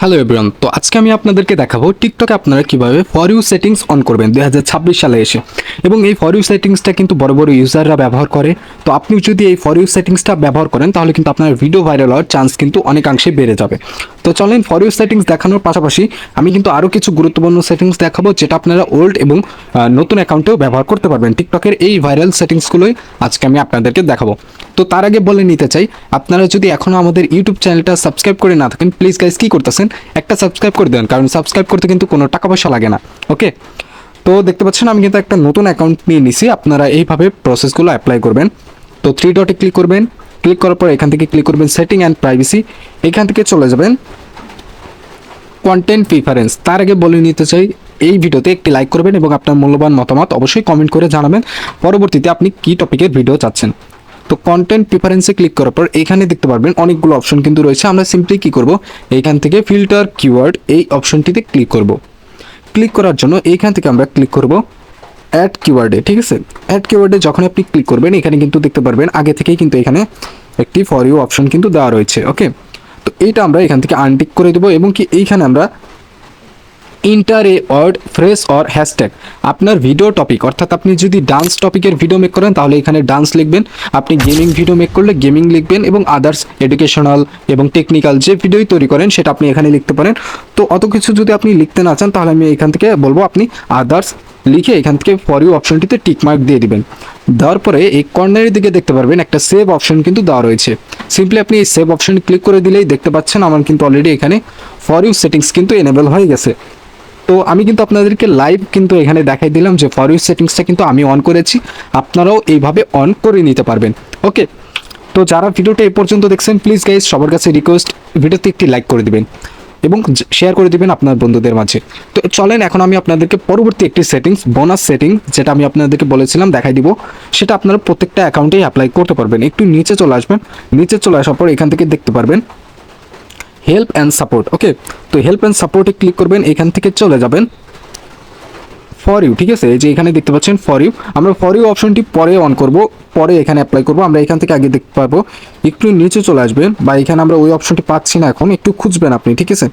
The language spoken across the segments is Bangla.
হ্যালো এভরিওয়ান, তো আজকে আমি আপনাদেরকে দেখাবো টিকটকে আপনারা কিভাবে ফর ইউ সেটিংস অন করবেন 2026 সালে এসে। এবং এই ফর ইউ সেটিংসটা কিন্তু বড় বড় ইউজাররা ব্যবহার করে। তো আপনি যদি এই ফর ইউ সেটিংসটা ব্যবহার করেন তাহলে কিন্তু আপনার ভিডিও ভাইরাল হওয়ার চান্স কিন্তু অনেকাংশে বেড়ে যাবে। তো চলেন ফর ইউ সেটিংস দেখানোর পাশাপাশি আমি কিন্তু আরও কিছু গুরুত্বপূর্ণ সেটিংস দেখাবো যেটা আপনারা ওল্ড এবং নতুন অ্যাকাউন্টেও ব্যবহার করতে পারবেন। টিকটকের এই ভাইরাল সেটিংসগুলোই আজকে আমি আপনাদেরকে দেখাবো। তো তার আগে বলে নিতে চাই, আপনারা যদি এখনও আমাদের ইউটিউব চ্যানেলটা সাবস্ক্রাইব করে না থাকেন, প্লিজ গাইজ কী করতেছেন, একটা সাবস্ক্রাইব করে দেন, কারণ সাবস্ক্রাইব করতে কিন্তু কোনো টাকা পয়সা লাগে না। ওকে, তো দেখতে পাচ্ছেন আমি কিন্তু একটা নতুন অ্যাকাউন্ট নিয়ে নিছি। আপনারা এইভাবে প্রসেসগুলো অ্যাপ্লাই করবেন। তো থ্রি ডটে ক্লিক করবেন, ক্লিক করার পর এখান থেকে ক্লিক করবেন সেটিং অ্যান্ড প্রাইভেসি, এখান থেকে চলে যাবেন কন্টেন্ট প্রিফারেন্স। তার আগে বলে নিতে চাই, এই ভিডিওতে একটি লাইক করবেন এবং আপনার মূল্যবান মতামত অবশ্যই কমেন্ট করে জানাবেন পরবর্তীতে আপনি কী টপিকের ভিডিও চাচ্ছেন। তো কন্টেন্ট প্রিফারেন্সে ক্লিক করার পর এখানে দেখতে পারবেন অনেকগুলো অপশন কিন্তু রয়েছে। আমরা সিম্পলি কী করব, এইখান থেকে ফিল্টার কিওয়ার্ড এই অপশনটিতে ক্লিক করব। ক্লিক করার জন্য এইখান থেকে আমরা ক্লিক করব অ্যাড কিওয়ার্ডে। ঠিক আছে, অ্যাড কিওয়ার্ডে যখন আপনি ক্লিক করবেন এখানে কিন্তু দেখতে পারবেন আগে থেকেই কিন্তু এখানে একটি ফর ইউ অপশন কিন্তু দেওয়া রয়েছে। ওকে, তো এইটা আমরা এখান থেকে আনটিক করে দেবো এবং কি এইখানে আমরা enter a word phrase or hashtag, আপনার ভিডিও টপিক, অর্থাৎ আপনি যদি ডান্স টপিকের ভিডিও মেক করেন তাহলে এখানে ডান্স লিখবেন, আপনি গেমিং ভিডিও মেক করলে গেমিং লিখবেন এবং আদার্স এডুকেশনাল এবং টেকনিক্যাল যে ভিডিওই তৈরি করেন সেটা আপনি এখানে লিখতে পারেন। তো অত কিছু যদি আপনি লিখতে না চান তাহলে আমি এখান থেকে বলবো আপনি আদার্স লিখে এখান থেকে ফর ইউ অপশনটিতে টিকমার্ক দিয়ে দিবেন। দেওয়ার পরে এই কর্নারের দিকে দেখতে পারবেন একটা সেভ অপশন কিন্তু দেওয়া রয়েছে। সিম্পলি আপনি এই সেভ অপশন ক্লিক করে দিলেই দেখতে পাচ্ছেন আমার কিন্তু অলরেডি এখানে ফর ইউ সেটিংস কিন্তু এনেবল হয়ে গেছে। তো আমি কিন্তু আপনাদেরকে লাইভ কিন্তু এখানে দেখাই দিলাম যে ফর ইউ সেটিংসটা কিন্তু আমি অন করেছি, আপনারাও এইভাবে অন করে নিতে পারবেন। ওকে, তো যারা ভিডিওটা এই পর্যন্ত দেখছেন প্লিজ গাইজ সবার কাছে রিকোয়েস্ট, ভিডিওতে একটি লাইক করে দিবেন এবং শেয়ার করে দিবেন আপনার বন্ধুদের মাঝে। তো চলেন এখন আমি আপনাদেরকে পরবর্তী একটি সেটিংস, বোনাস সেটিং, যেটা আমি আপনাদেরকে বলেছিলাম দেখাই দিব, সেটা আপনারা প্রত্যেকটা অ্যাকাউন্টেই অ্যাপ্লাই করতে পারবেন। একটু নিচে চলে আসবেন, নিচে চলে আসার পর এখান থেকে দেখতে পারবেন হেল্প অ্যান্ড সাপোর্ট। ওকে, তো হেল্প অ্যান্ড সাপোর্টে ক্লিক করবেন, এখান থেকে চলে যাবেন ফর ইউ। ঠিক আছে, এই যে এখানে দেখতে পাচ্ছেন ফর ইউ, আমরা ফর ইউ অপশনটি পরে অন করব, পরে এখানে অ্যাপ্লাই করব। আমরা এখান থেকে আগে দেখতে পাবো, একটু নিচে চলে আসবেন, বা এখানে আমরা ওই অপশনটি পাচ্ছি না এখন, একটু খুঁজবেন আপনি। ঠিক আছে,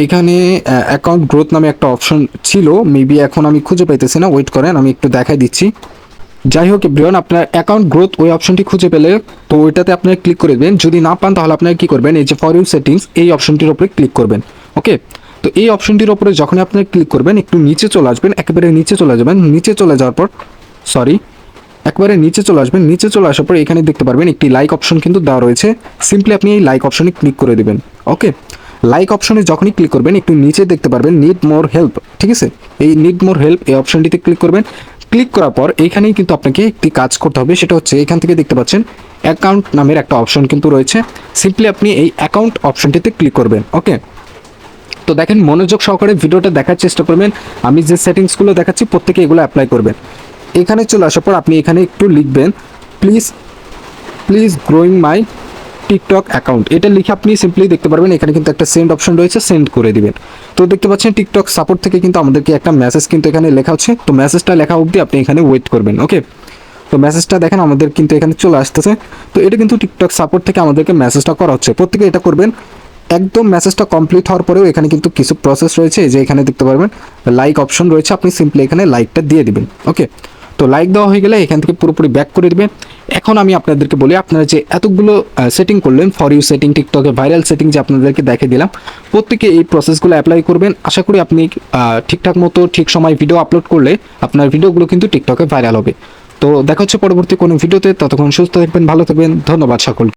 এইখানে অ্যাকাউন্ট গ্রোথ নামে একটা অপশন ছিল, মেবি এখন আমি খুঁজে পাইতেছি না, ওয়েট করেন আমি একটু দেখাই দিচ্ছি। যাই হোক এভরিওয়ান, আপনার অ্যাকাউন্ট গ্রোথ ওই অপশনটি খুঁজে পেলে তো ওইটাতে আপনারা ক্লিক করে দেবেন। যদি না পান তাহলে আপনারা কী করবেন, এই যে ফর ইউ সেটিংস এই অপশনটির উপরে ক্লিক করবেন। ওকে, তো এই অপশনটির উপরে যখন আপনারা ক্লিক করবেন একটু নিচে চলে আসবেন, একেবারে নিচে চলে যাবেন, নিচে চলে যাওয়ার পর একবারে নিচে চলে আসবেন, নিচে চলে আসার পর এখানে দেখতে পারবেন একটি লাইক অপশন কিন্তু দেওয়া রয়েছে। সিম্পলি আপনি এই লাইক অপশনে ক্লিক করে দেবেন। ওকে, লাইক অপশনে যখনই ক্লিক করবেন একটু নিচে দেখতে পারবেন নিড মোর হেল্প। ঠিক আছে, এই নিড মোর হেল্প এই অপশনটিতে ক্লিক করবেন। ক্লিক করার পর এইখানেই কিন্তু আপনাকে একটি কাজ করতে হবে, সেটা হচ্ছে এখান থেকে দেখতে পাচ্ছেন অ্যাকাউন্ট নামের একটা অপশন কিন্তু রয়েছে। সিম্পলি আপনি এই অ্যাকাউন্ট অপশনটিতে ক্লিক করবেন। ওকে, তো দেখেন মনোযোগ সহকারে ভিডিওটা দেখার চেষ্টা করবেন, আমি যে সেটিংসগুলো দেখাচ্ছি প্রত্যেকে এগুলো অ্যাপ্লাই করবেন। এখানে চলে আসার পর আপনি এখানে একটু লিখবেন please growing my TikTok account, এটা লিখে আপনি সিম্পলি দেখতে পারবেন এখানে কিন্তু একটা সেন্ড অপশন রয়েছে, সেন্ড করে দিবেন। তো দেখতে পাচ্ছেন টিকটক সাপোর্ট থেকে কিন্তু আমাদেরকে একটা মেসেজ কিন্তু এখানে লেখা হচ্ছে, তো মেসেজটা লেখা অবধি আপনি এখানে ওয়েট করবেন। ওকে, তো মেসেজটা দেখেন আমাদের কিন্তু এখানে চলে আসতেছে। তো এটা কিন্তু টিকটক সাপোর্ট থেকে আমাদেরকে মেসেজটা করা হচ্ছে, প্রত্যেকে এটা করবেন। একদম মেসেজটা কমপ্লিট হওয়ার পরেও এখানে কিন্তু কিছু প্রসেস রয়েছে, এই যে এখানে দেখতে পারবেন লাইক অপশন রয়েছে, আপনি সিম্পলি এখানে লাইকটা দিয়ে দিবেন। ওকে, তো লাইক দেওয়া হয়ে গেলে এখান থেকে পুরোপুরি ব্যাক করে দিবেন। এখন আমি আপনাদেরকে বলি, আপনারা যে এতগুলো সেটিং করলেন, ফর ইউ সেটিং, টিকটকে ভাইরাল সেটিং যে আপনাদেরকে দেখে দিলাম, প্রত্যেকে এই প্রসেসগুলো অ্যাপ্লাই করবেন। আশা করি আপনি ঠিকঠাক মতো ঠিক সময় ভিডিও আপলোড করলে আপনার ভিডিওগুলো কিন্তু টিকটকে ভাইরাল হবে। তো দেখা হচ্ছে পরবর্তী কোনো ভিডিওতে, ততক্ষণ সুস্থ থাকবেন, ভালো থাকবেন, ধন্যবাদ সকলকে।